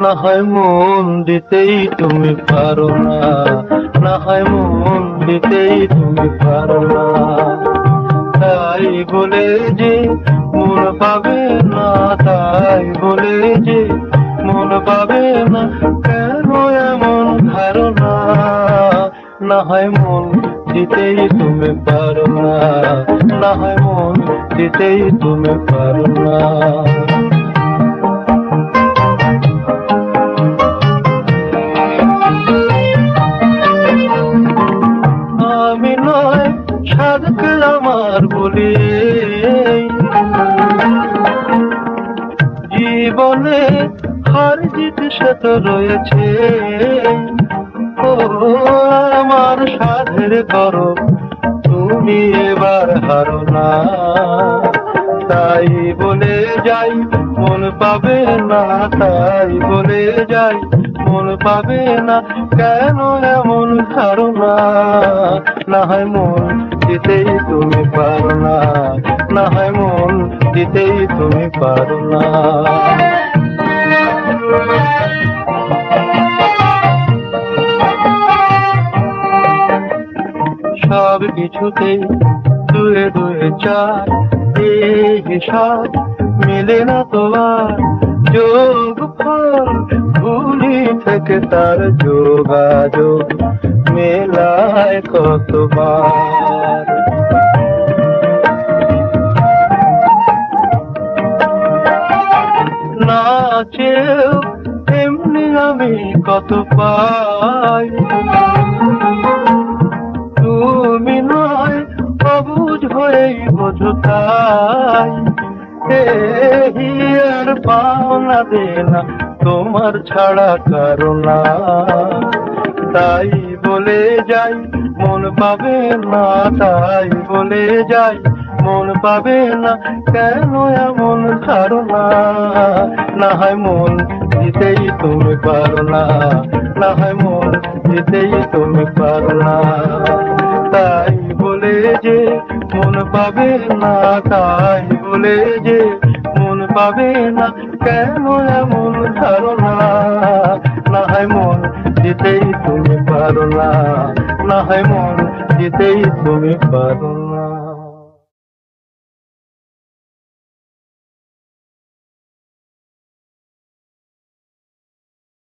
না হয় মন দিতেই তুমি পারো না, না হয় মন দিতেই তুমি পারো না। তাই বলে যে মন পাবে না, তাই বলে যে মন পাবে না, কেন এমন ধারণা? না হয় মন দিতেই তুমি পারো না, না হয় মন দিতেই তুমি পারো না। আমি নয় সাধক আমার বলি, জীবনে হার জিত সে তো রয়েছে। ও আমার সাধের করো তুমি এবার হারো না। তাই বলে যাই মন পাবে না, তাই বলে যাই মন পাবে না, কেন এমন ধারণা? না হয় মন দিতেই তুমি পারো না, না হয় মন দিতেই তুমি পারো না। সব কিছুতেই দুয়ে দুয়ে চার, এই হিসাব মিলে না তোমার। যোগ ফল ভুলি থেকে তার যোগাযোগ মেলায় কতবার। না চেয়েও এমনি আমি কত পাই, তুমি নয় অবুঝ হয়েই বোঝো তাই। আর পাওনা দেনা তোমার ছাড়া কারো না। তাই বলে যাই মন পাবে না, তাই বলে যাই মন পাবে না, কেন এমন ধারণা? না হয় মন দিতেই তুমি পারো না, না হয় মন দিতেই তুমি পারো না। তাই বলে যে মন পাবে না, তাই বলে যে মন পাবে না, কেন এমন ধারণা? না হয় মন দিতেই তুমি পারো না, না হয় মন দিতেই তুমি পারো না।